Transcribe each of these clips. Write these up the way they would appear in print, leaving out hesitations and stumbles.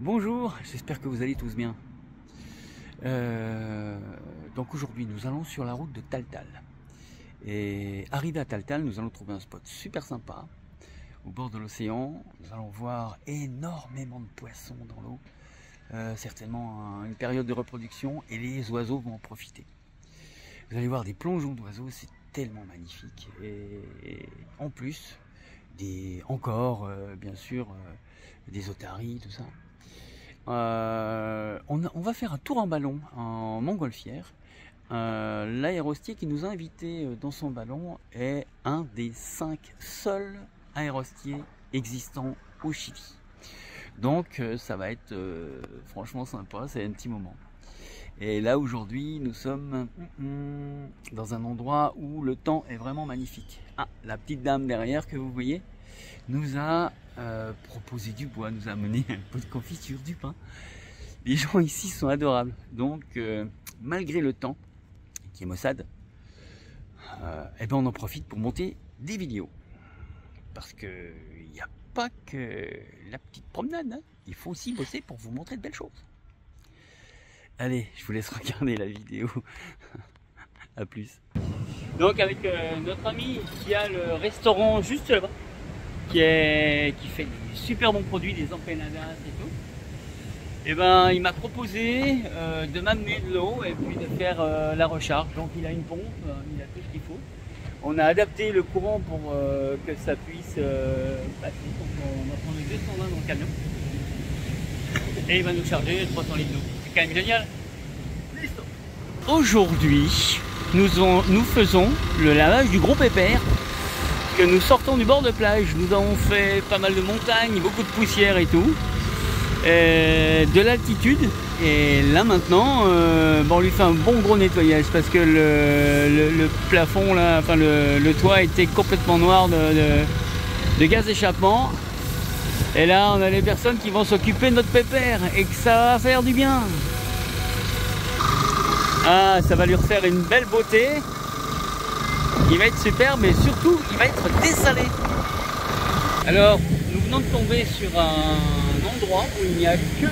Bonjour, j'espère que vous allez tous bien. Donc aujourd'hui nous allons sur la route de Taltal. Et arrivé à Taltal, nous allons trouver un spot super sympa au bord de l'océan. Nous allons voir énormément de poissons dans l'eau, certainement une période de reproduction et les oiseaux vont en profiter. Vous allez voir des plongeons d'oiseaux, c'est tellement magnifique. Et en plus, bien sûr, des otaries, tout ça. On va faire un tour en ballon en montgolfière. L'aérostier qui nous a invités dans son ballon est un des 5 seuls aérostiers existants au Chili. Donc ça va être franchement sympa, c'est un petit moment. Et là aujourd'hui nous sommes dans un endroit où le temps est vraiment magnifique. Ah, la petite dame derrière que vous voyez nous a proposé du bois, nous a amené un peu de confiture, du pain. Les gens ici sont adorables. Donc malgré le temps qui est maussade, eh ben on en profite pour monter des vidéos. Parce que il n'y a pas que la petite promenade, hein. Il faut aussi bosser pour vous montrer de belles choses. Allez, je vous laisse regarder la vidéo. A plus. Donc avec notre ami qui a le restaurant juste là-bas, qui fait des super bons produits, des empanadas et tout. Et ben il m'a proposé de m'amener de l'eau et puis de faire la recharge. Donc il a une pompe, il a tout ce qu'il faut. On a adapté le courant pour que ça puisse passer. Donc on va prendre les 220 dans le camion. Et il va nous charger 300 litres d'eau. C'est quand même génial. Aujourd'hui, nous faisons le lavage du gros pépère. Que nous sortons du bord de plage. Nous avons fait pas mal de montagnes, beaucoup de poussière et tout. De l'altitude. Et là maintenant, on lui fait un bon gros nettoyage parce que le plafond, là, enfin le toit était complètement noir de gaz d'échappement. Et là, on a les personnes qui vont s'occuper de notre pépère et que ça va faire du bien. Ah, ça va lui refaire une belle beauté. Il va être super, mais surtout, il va être dessalé. Alors, nous venons de tomber sur un endroit où il n'y a que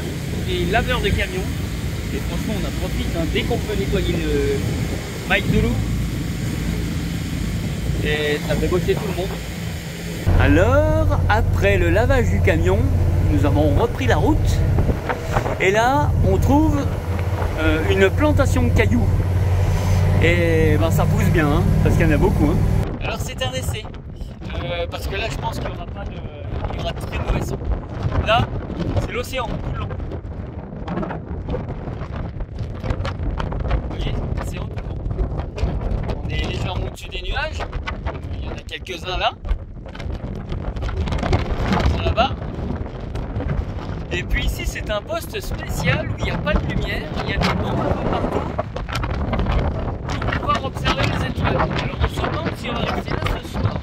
des laveurs de camions. Et franchement, on en profite, hein, dès qu'on peut nettoyer le Mike Zulu. Et ça fait bosser tout le monde. Alors, après le lavage du camion, nous avons repris la route. Et là, on trouve une plantation de cailloux. Et ben, ça pousse bien, hein, parce qu'il y en a beaucoup. Hein. Alors c'est un essai. Parce que là, je pense qu'il n'y aura pas de... Il y aura de très mauvais son. Là, c'est l'océan, tout le long. Vous voyez, l'océan tout le long. On est légèrement au-dessus des nuages. Il y en a quelques-uns là. Là-bas. Et puis ici, c'est un poste spécial où il n'y a pas de lumière, il y a des bancs un peu partout pour pouvoir observer les étoiles. Alors on se demande si on va rester là ce soir.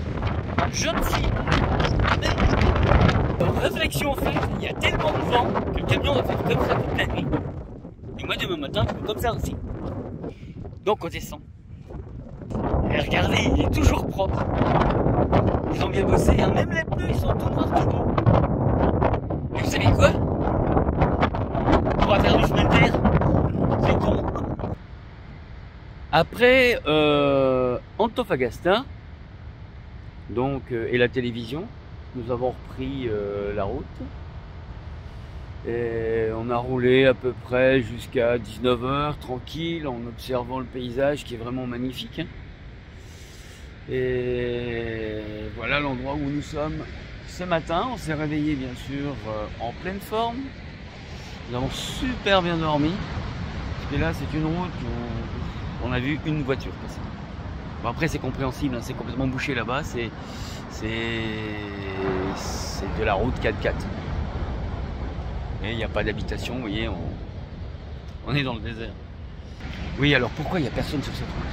Je ne sais pas. Mais réflexion faite, il y a tellement de vent que le camion va faire comme ça toute la nuit. Et moi demain matin, je fais comme ça aussi. Donc on descend. Et regardez, il est toujours propre. Ils ont bien bossé, hein. Même les pneus, ils sont tout noirs, tout beaux. Et vous savez quoi? On va faire du chemin de terre. C'est con. Après Antofagasta, donc, et la télévision, nous avons repris la route. Et on a roulé à peu près jusqu'à 19 h, tranquille, en observant le paysage qui est vraiment magnifique. Hein. Et voilà l'endroit où nous sommes ce matin. On s'est réveillé bien sûr en pleine forme. Nous avons super bien dormi. Et là c'est une route où on a vu une voiture passer. Bon, après c'est compréhensible, hein, c'est complètement bouché là-bas. C'est de la route 4x4. Et il n'y a pas d'habitation, vous voyez, on est dans le désert. Oui, alors pourquoi il n'y a personne sur cette route?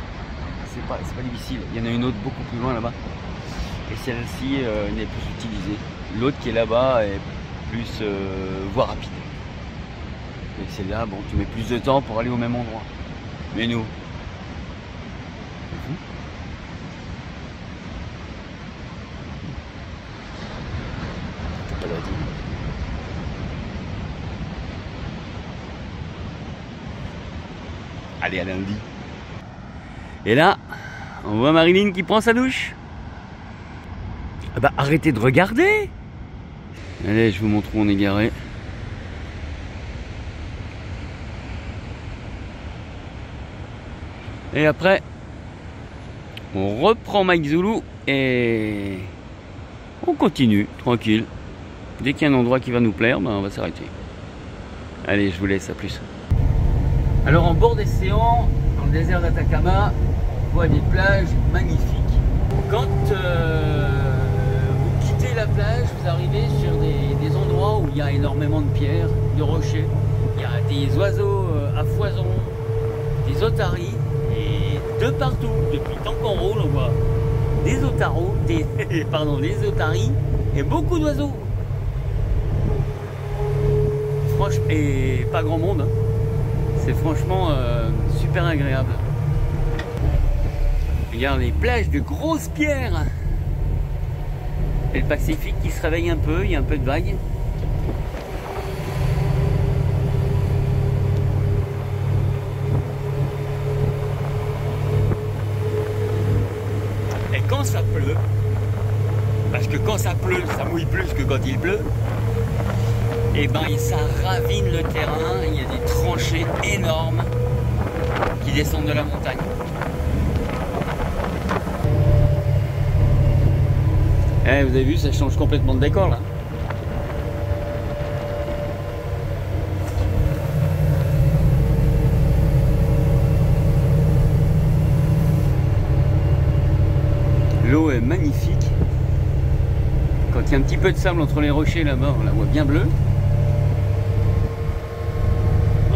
C'est pas difficile. Il y en a une autre beaucoup plus loin là-bas. Et celle-ci n'est plus utilisée. L'autre qui est là-bas est plus voie rapide. Et celle-là, bon, tu mets plus de temps pour aller au même endroit. Mais nous, Allez, à lundi. Et là, on voit Marilyn qui prend sa douche. Ah bah arrêtez de regarder. Allez, je vous montre où on est garé. Et après, on reprend Mike Zulu et on continue, tranquille. Dès qu'il y a un endroit qui va nous plaire, ben on va s'arrêter. Allez, je vous laisse, à plus. Alors en bord d'océan, dans le désert d'Atacama, on voit des plages magnifiques. Quand vous quittez la plage, vous arrivez sur des endroits où il y a énormément de pierres, de rochers. Il y a des oiseaux à foison, des otaries. Et de partout, depuis tant qu'on roule, on voit des otaries et beaucoup d'oiseaux. Franchement, et pas grand monde, hein. C'est franchement super agréable. Regarde les plages de grosses pierres. Et le Pacifique qui se réveille un peu, il y a un peu de vagues. Quand ça pleut, parce que quand ça pleut, ça mouille plus que quand il pleut, et ben ça ravine le terrain, il y a des tranchées énormes qui descendent de la montagne. Eh, vous avez vu, ça change complètement de décor là. L'eau est magnifique. Quand il y a un petit peu de sable entre les rochers là-bas, on la voit bien bleue.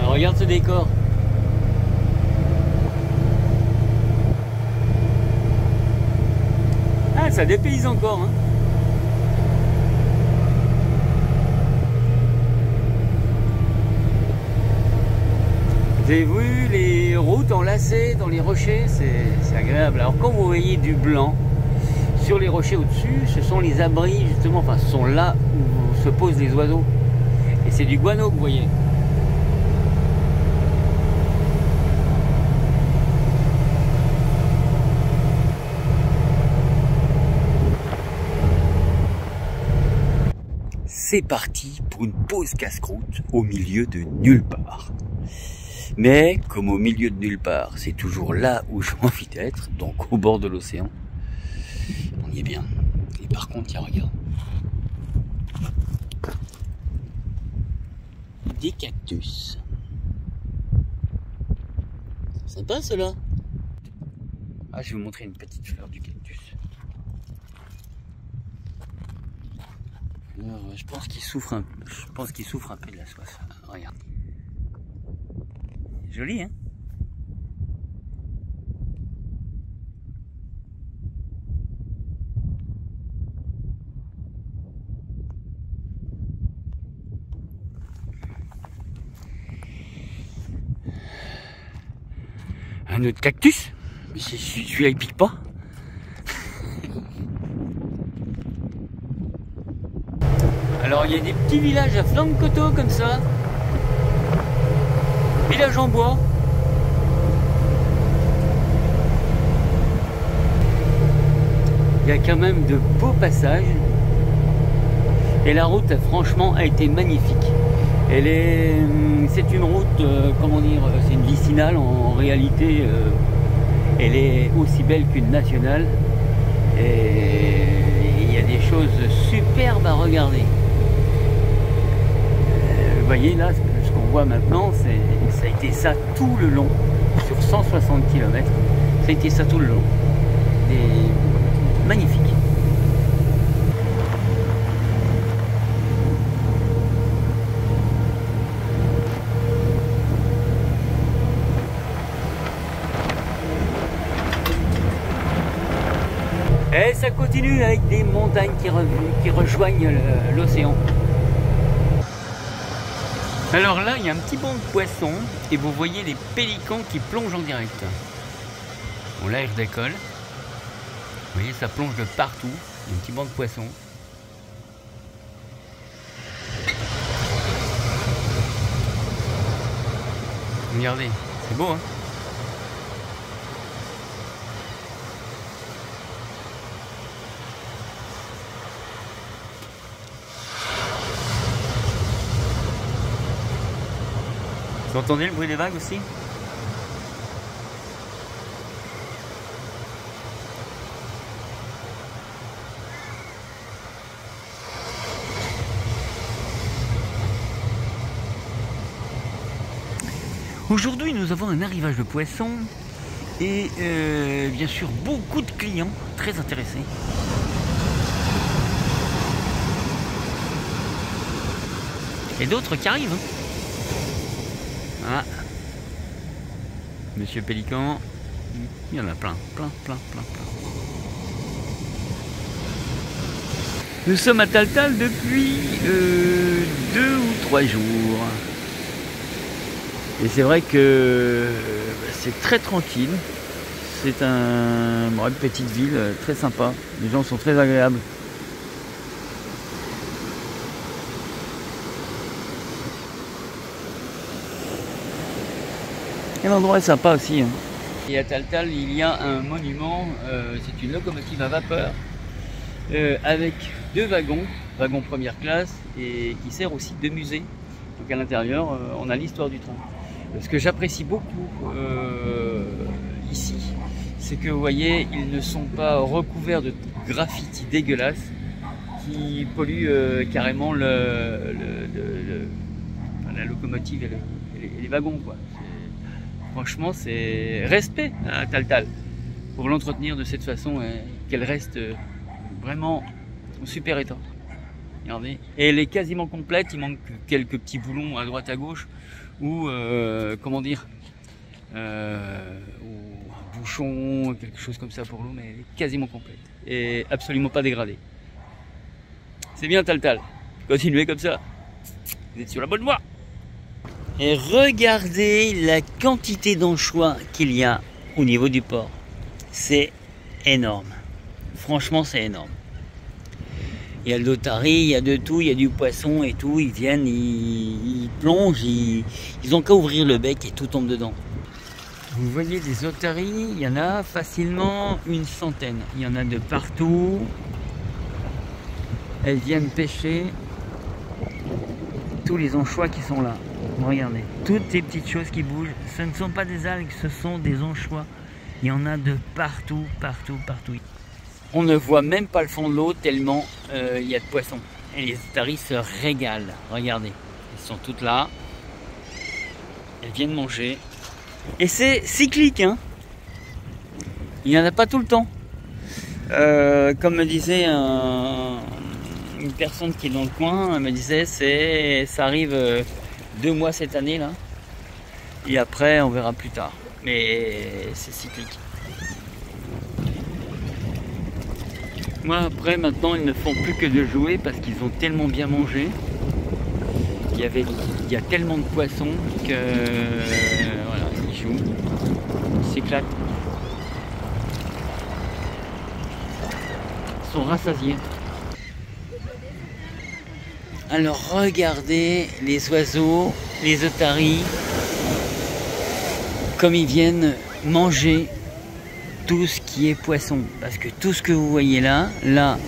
Alors, regarde ce décor. Ah, ça dépayse encore, hein. Vous avez vu les routes enlacées dans les rochers, c'est agréable. Alors quand vous voyez du blanc sur les rochers au-dessus, ce sont les abris justement, enfin ce sont là où se posent les oiseaux. Et c'est du guano que vous voyez. C'est parti pour une pause casse-croûte au milieu de nulle part. Mais comme au milieu de nulle part, c'est toujours là où j'ai envie d'être, donc au bord de l'océan, on y est bien. Et par contre, tiens, regarde. Des cactus. Sympa cela. Ah, je vais vous montrer une petite fleur du cactus. Alors, je pense qu'il souffre un peu de la soif. Regarde. Joli, hein? Un autre cactus? Mais celui-là il pique pas. Alors il y a des petits villages à flanc de coteau comme ça. Village en bois. Il y a quand même de beaux passages. Et la route franchement a été magnifique. C'est une route, comment dire, c'est une vicinale en réalité. Elle est aussi belle qu'une nationale. Et il y a des choses superbes à regarder. Vous voyez là, ce qu'on voit maintenant, ça a été ça tout le long, sur 160 km. Ça a été ça tout le long. Magnifique. Et ça continue avec des montagnes qui rejoignent l'océan. Alors là, il y a un petit banc de poissons et vous voyez les pélicans qui plongent en direct. Bon, là, je décolle. Vous voyez, ça plonge de partout. Il y a un petit banc de poissons. Regardez, c'est beau, hein? Vous entendez le bruit des vagues aussi? Aujourd'hui, nous avons un arrivage de poissons et bien sûr beaucoup de clients très intéressés. Et d'autres qui arrivent. Ah. Monsieur Pélican, il y en a plein. Nous sommes à Taltal depuis 2 ou 3 jours. Et c'est vrai que c'est très tranquille. C'est une petite ville très sympa. Les gens sont très agréables. Et l'endroit est sympa aussi. Et à Taltal, il y a un monument. C'est une locomotive à vapeur avec 2 wagons, wagon première classe, et qui sert aussi de musée. Donc à l'intérieur, on a l'histoire du train. Ce que j'apprécie beaucoup ici, c'est que vous voyez, ils ne sont pas recouverts de graffitis dégueulasses qui polluent carrément la locomotive et les wagons, quoi. Franchement, c'est respect à Taltal pour l'entretenir de cette façon et qu'elle reste vraiment en super état. Regardez. Et elle est quasiment complète, il manque quelques petits boulons à droite à gauche ou comment dire, ou un bouchon, quelque chose comme ça pour l'eau, mais elle est quasiment complète et absolument pas dégradée. C'est bien Taltal, continuez comme ça, vous êtes sur la bonne voie. Et regardez la quantité d'anchois qu'il y a au niveau du port, c'est énorme, franchement c'est énorme. Il y a de l'otarie, il y a de tout, il y a du poisson et tout. Ils viennent, ils plongent, ils ont qu'à ouvrir le bec et tout tombe dedans. Vous voyez des otaries, il y en a facilement une centaine. Il y en a de partout. Elles viennent pêcher tous les anchois qui sont là. Regardez, toutes ces petites choses qui bougent, ce ne sont pas des algues, ce sont des anchois. Il y en a de partout. On ne voit même pas le fond de l'eau tellement il y a de poissons. Et les otaries se régalent. Regardez, elles sont toutes là. Elles viennent manger. Et c'est cyclique, hein. Il n'y en a pas tout le temps. Comme me disait une personne qui est dans le coin, elle me disait ça arrive 2 mois cette année là. Et après on verra plus tard. Mais c'est cyclique. Moi après maintenant ils ne font plus que de jouer parce qu'ils ont tellement bien mangé. Il y a tellement de poissons que voilà, ils jouent, ils s'éclatent. Ils sont rassasiés. Alors regardez les oiseaux, les otaries, comme ils viennent manger tout ce qui est poisson, parce que tout ce que vous voyez là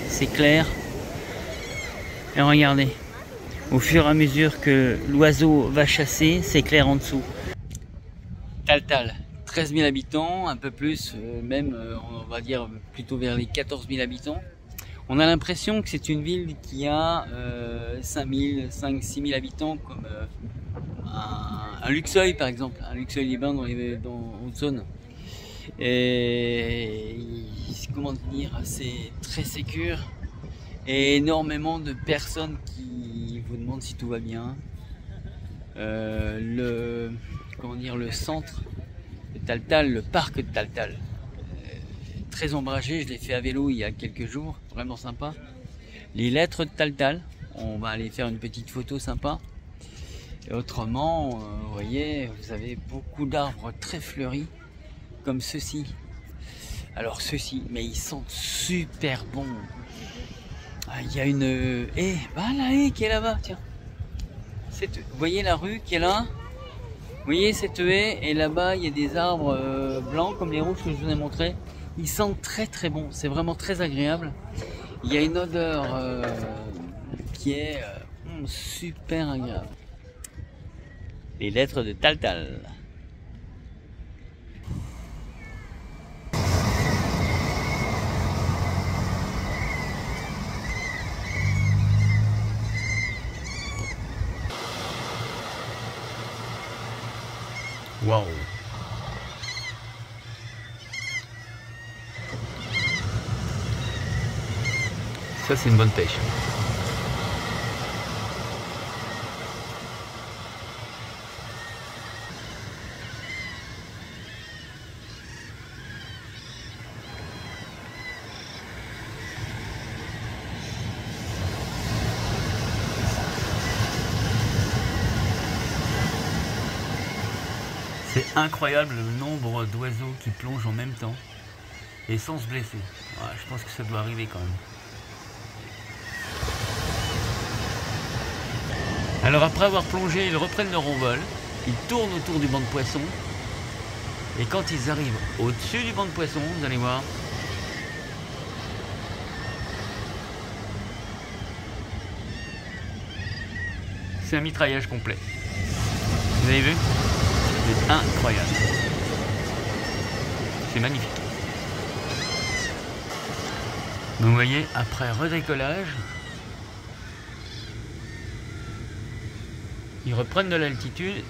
c'est clair. Et regardez, au fur et à mesure que l'oiseau va chasser, c'est clair en dessous. Taltal, 13 000 habitants, un peu plus, même on va dire plutôt vers les 14 000 habitants. On a l'impression que c'est une ville qui a 5 000 000 habitants, comme un Luxeuil par exemple, un Luxeuil-les-Bains dans Haute-Saône. Et comment dire, c'est très sécure et énormément de personnes qui vous demandent si tout va bien. Comment dire, le centre de Taltal, le parc de Taltal, très ombragé, je l'ai fait à vélo il y a quelques jours, vraiment sympa. Les lettres de Taltal, on va aller faire une petite photo sympa. Et autrement, vous voyez, vous avez beaucoup d'arbres très fleuris, comme ceux-ci. Alors ceux-ci, mais ils sentent super bon. Il y a une haie, la haie qui est là-bas, tiens. Vous voyez la rue qui est là? Vous voyez cette haie, et là-bas il y a des arbres blancs comme les rouges que je vous ai montré. Ils sentent très très bon, c'est vraiment très agréable. Il y a une odeur qui est super agréable. Les lettres de Taltal. Waouh! Ça, c'est une bonne pêche. C'est incroyable le nombre d'oiseaux qui plongent en même temps et sans se blesser. Ouais, je pense que ça doit arriver quand même. Alors après avoir plongé, ils reprennent leur envol, ils tournent autour du banc de poissons et quand ils arrivent au-dessus du banc de poissons, vous allez voir, c'est un mitraillage complet. Vous avez vu? C'est incroyable. C'est magnifique. Donc vous voyez, après redécollage, ils reprennent de l'altitude,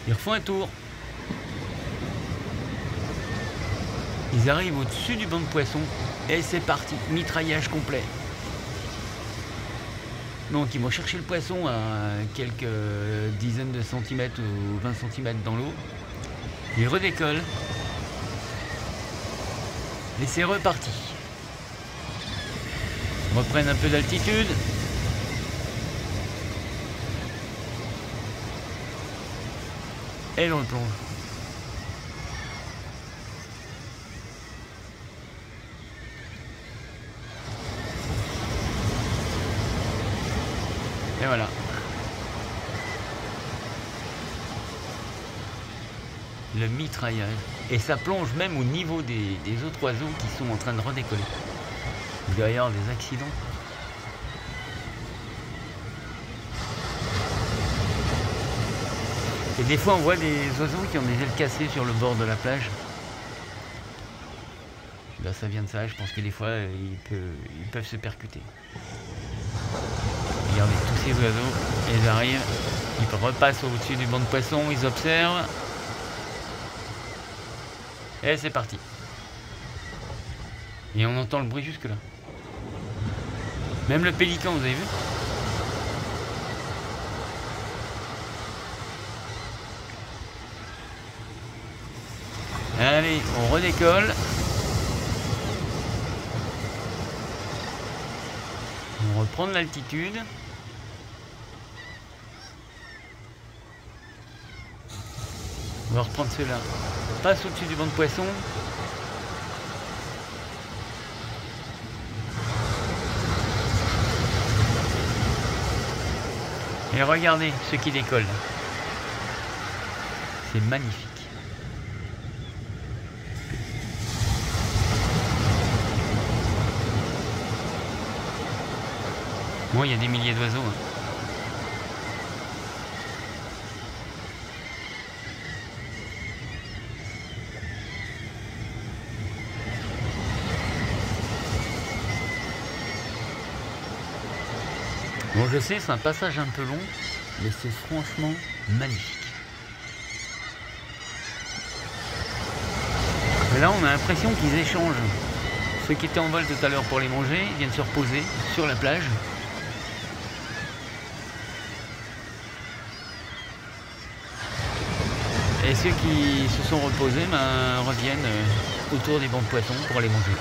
ils refont un tour. Ils arrivent au-dessus du banc de poissons et c'est parti, mitraillage complet. Donc ils vont chercher le poisson à quelques dizaines de centimètres ou 20 centimètres dans l'eau. Ils redécollent. Et c'est reparti. Ils reprennent un peu d'altitude. Et l'on plonge. Et voilà. Le mitraillage. Et ça plonge même au niveau des autres oiseaux qui sont en train de redécoller. Il doit y avoir des accidents. Et des fois on voit des oiseaux qui ont des ailes cassées sur le bord de la plage. Là ça vient de ça, je pense que des fois ils peuvent se percuter. Regardez tous ces oiseaux, ils arrivent, ils repassent au-dessus du banc de poissons, ils observent. Et c'est parti. Et on entend le bruit jusque là. Même le pélican, vous avez vu? Allez, on redécolle. On reprend de l'altitude. On va reprendre ceux-là. On passe au-dessus du banc de poissons. Et regardez ceux qui décollent. C'est magnifique. Bon, il y a des milliers d'oiseaux. Hein. Bon, je sais, c'est un passage un peu long, mais c'est franchement magnifique. Et là, on a l'impression qu'ils échangent. Ceux qui étaient en vol tout à l'heure pour les manger, ils viennent se reposer sur la plage. Et ceux qui se sont reposés reviennent autour des bancs de poissons pour les manger.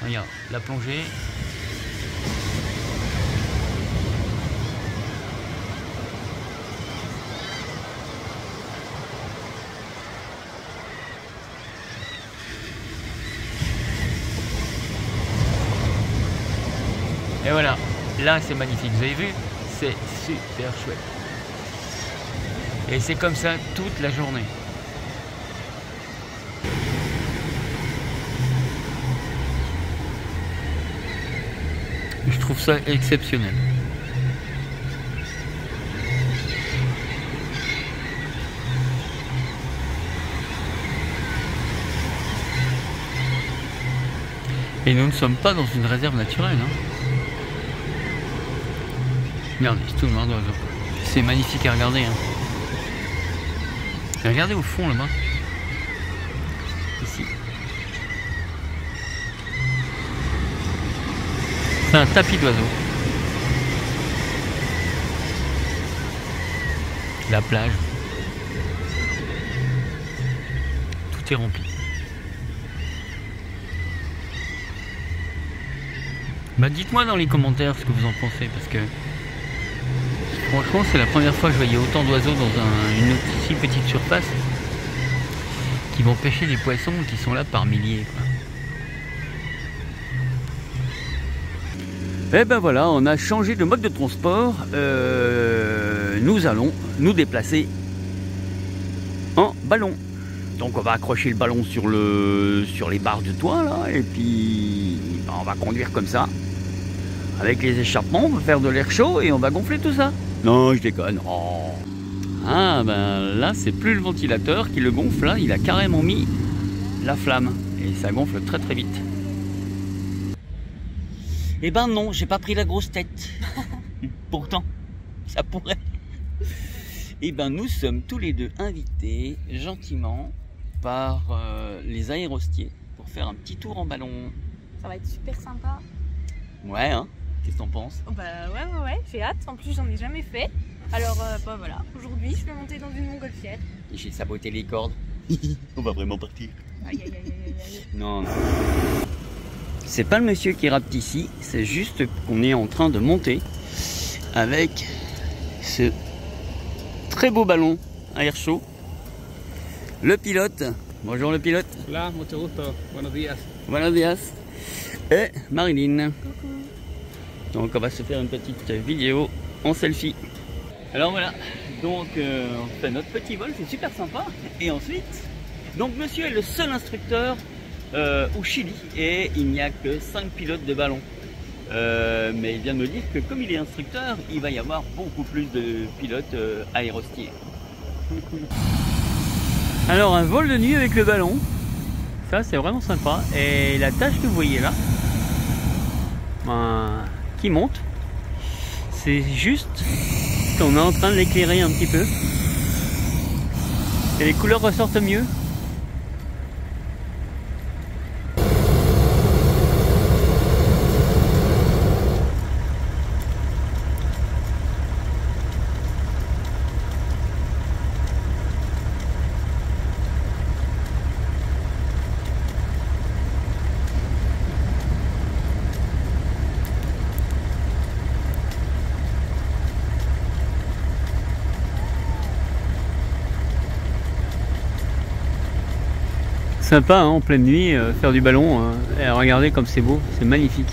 Regarde, la plongée. Et voilà, là c'est magnifique, vous avez vu? C'est super chouette. Et c'est comme ça toute la journée. Je trouve ça exceptionnel. Et nous ne sommes pas dans une réserve naturelle. Hein. Regardez, tout le monde d'oiseaux. C'est magnifique à regarder. Hein. Regardez au fond là-bas. Ici. C'est un tapis d'oiseaux. La plage. Tout est rempli. Bah dites-moi dans les commentaires ce que vous en pensez, parce que franchement c'est la première fois que je voyais autant d'oiseaux dans une aussi petite surface qui vont pêcher des poissons qui sont là par milliers, quoi. Et ben voilà, on a changé de mode de transport. Nous allons nous déplacer en ballon. Donc on va accrocher le ballon sur les barres de toit là, et puis ben, on va conduire comme ça. Avec les échappements, on va faire de l'air chaud et on va gonfler tout ça. Non, je déconne. Oh. Ah ben là c'est plus le ventilateur qui le gonfle, là il a carrément mis la flamme et ça gonfle très très vite. Eh ben non, j'ai pas pris la grosse tête. Pourtant, ça pourrait. Eh ben nous sommes tous les deux invités gentiment par les aérostiers pour faire un petit tour en ballon. Ça va être super sympa. Ouais, hein? Qu'est-ce que t'en penses? Bah ouais, j'ai hâte. En plus, j'en ai jamais fait. Alors bah voilà, aujourd'hui, je vais monter dans une montgolfière. Et j'ai saboté les cordes. On va vraiment partir. Aïe, aïe, aïe, aïe, aïe. Non, non. C'est pas le monsieur qui rapte ici, c'est juste qu'on est en train de monter avec ce très beau ballon à air chaud. Le pilote, bonjour le pilote. Hola, mucho gusto. Buenos días. Buenos días. Et Marilyn. Coucou. Donc on va se faire une petite vidéo en selfie. Alors voilà, donc on fait notre petit vol, c'est super sympa. Et ensuite, donc monsieur est le seul instructeur au Chili et il n'y a que 5 pilotes de ballon. Mais il vient de me dire que comme il est instructeur, il va y avoir beaucoup plus de pilotes aérostiers. Alors un vol de nuit avec le ballon, ça c'est vraiment sympa. Et la tâche que vous voyez là, qui monte, c'est juste qu'on est en train de l'éclairer un petit peu. Et les couleurs ressortent mieux. Sympa hein, en pleine nuit, faire du ballon, et regardez comme c'est beau, c'est magnifique.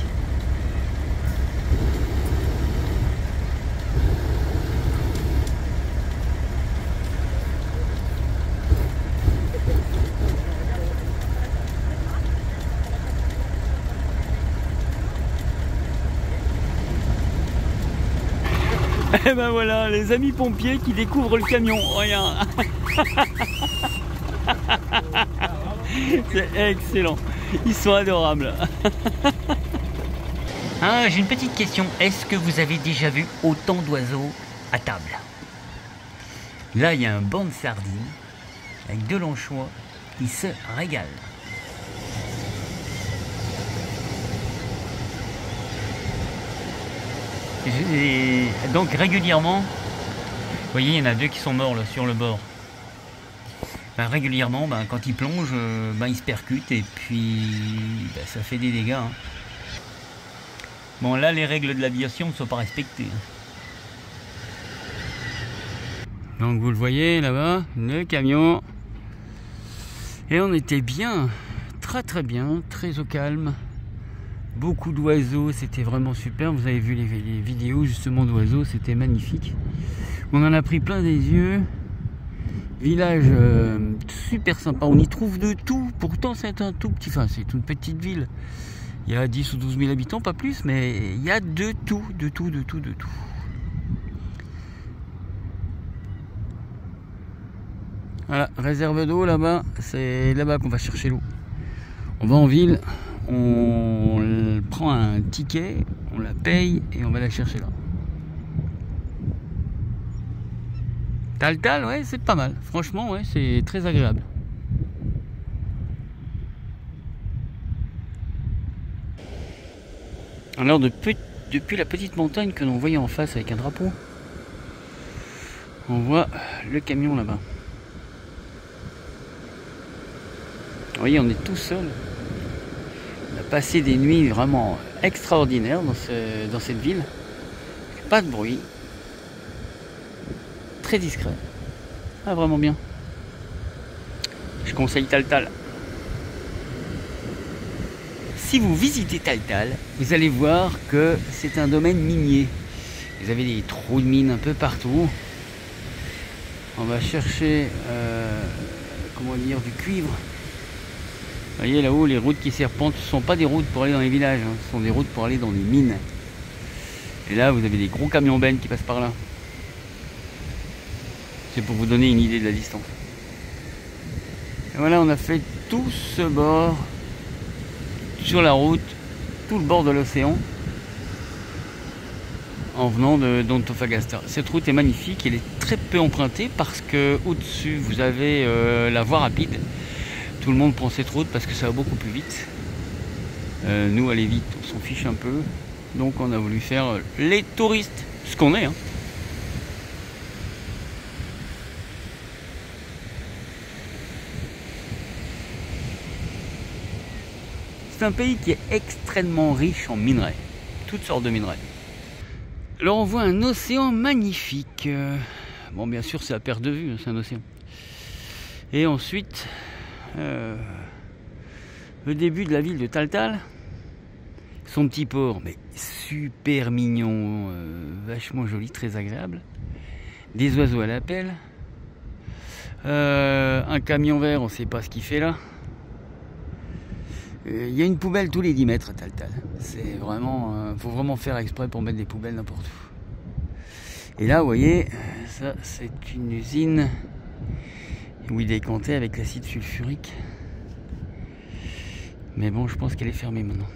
Et ben voilà, les amis pompiers qui découvrent le camion, regarde. C'est excellent, ils sont adorables. Ah, j'ai une petite question, est-ce que vous avez déjà vu autant d'oiseaux à table? Là il y a un banc de sardines avec de l'anchois qui se régale. Et donc régulièrement, vous voyez il y en a deux qui sont morts là sur le bord. Ben, régulièrement, ben, quand il plonge, ben, il se percute et puis ben, ça fait des dégâts. Hein. Bon là les règles de l'aviation ne sont pas respectées. Donc vous le voyez là-bas, le camion. Et on était bien, très bien, très au calme. Beaucoup d'oiseaux, c'était vraiment super. Vous avez vu les vidéos justement d'oiseaux, c'était magnifique. On en a pris plein des yeux. Village super sympa, on y trouve de tout. Pourtant c'est un tout petit, enfin c'est une petite ville. Il y a 10 ou 12 000 habitants, pas plus, mais il y a de tout. Voilà, réserve d'eau là-bas, c'est là-bas qu'on va chercher l'eau. On va en ville, on prend un ticket, on la paye et on va la chercher là. Tal Tal, ouais, c'est pas mal. Franchement, ouais, c'est très agréable. Alors depuis la petite montagne que l'on voyait en face avec un drapeau, on voit le camion là-bas. Vous voyez, on est tout seul. On a passé des nuits vraiment extraordinaires dans cette ville. Pas de bruit. Très discret. Ah, vraiment bien. Je conseille Tal Tal. Si vous visitez Tal Tal, vous allez voir que c'est un domaine minier. Vous avez des trous de mine un peu partout. On va chercher comment dire, du cuivre. Vous voyez là-haut, les routes qui serpentent, ce ne sont pas des routes pour aller dans les villages, hein, ce sont des routes pour aller dans les mines. Et là, vous avez des gros camions bennes qui passent par là. C'est pour vous donner une idée de la distance. Et voilà, on a fait tout ce bord sur la route, tout le bord de l'océan, en venant d'Antofagasta. Cette route est magnifique, elle est très peu empruntée parce que au-dessus, vous avez la voie rapide. Tout le monde prend cette route parce que ça va beaucoup plus vite. Nous, aller vite, on s'en fiche un peu. Donc on a voulu faire les touristes, ce qu'on est. Hein. C'est un pays qui est extrêmement riche en minerais. Toutes sortes de minerais. Alors on voit un océan magnifique. Bon, bien sûr, c'est à perte de vue, hein, c'est un océan. Et ensuite... le début de la ville de Tal Tal, son petit port, mais super mignon, vachement joli, très agréable, des oiseaux à l'appel, un camion vert, on sait pas ce qu'il fait là, il y a une poubelle tous les 10 mètres à Tal Tal, c'est vraiment, faut vraiment faire exprès pour mettre des poubelles n'importe où. Et là vous voyez, ça c'est une usine où il décantait avec l'acide sulfurique. Mais bon, je pense qu'elle est fermée maintenant.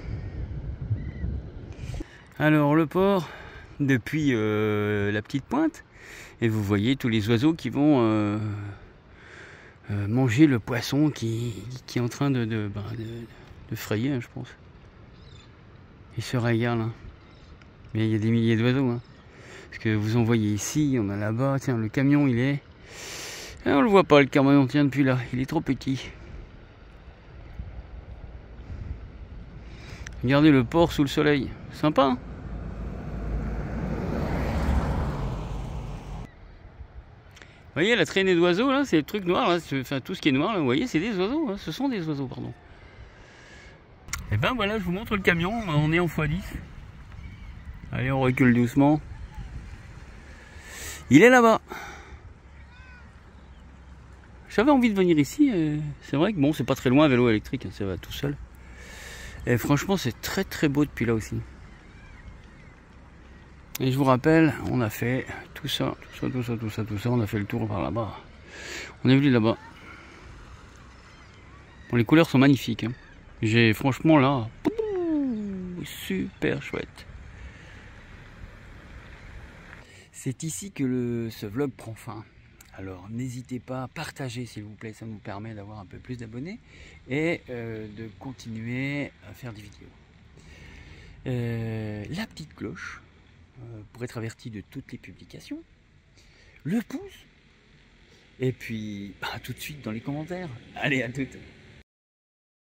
Alors le port, depuis la petite pointe, et vous voyez tous les oiseaux qui vont manger le poisson qui est en train de frayer, hein, je pense. Il se régale. Hein. Mais il y a des milliers d'oiseaux. Hein. Parce que vous en voyez ici, on a là-bas. Tiens, le camion, il est... on le voit pas, le camion, tient depuis là. Il est trop petit. Regardez le port sous le soleil. Sympa, hein? Vous voyez la traînée d'oiseaux là, c'est le truc noir là, enfin tout ce qui est noir là, vous voyez, c'est des oiseaux, hein, ce sont des oiseaux, pardon. Et ben voilà, je vous montre le camion, on est en x10. Allez, on recule doucement. Il est là-bas. J'avais envie de venir ici, c'est vrai que bon, c'est pas très loin à vélo électrique, hein, ça va tout seul. Et franchement, c'est très très beau depuis là aussi. Et je vous rappelle, on a fait tout ça, on a fait le tour par là-bas. On est venu là-bas. Bon, les couleurs sont magnifiques. Hein. J'ai franchement là, super chouette. C'est ici que ce vlog prend fin. Alors n'hésitez pas à partager s'il vous plaît, ça nous permet d'avoir un peu plus d'abonnés et de continuer à faire des vidéos. La petite cloche pour être averti de toutes les publications, le pouce et puis tout de suite dans les commentaires. Allez, à toutes.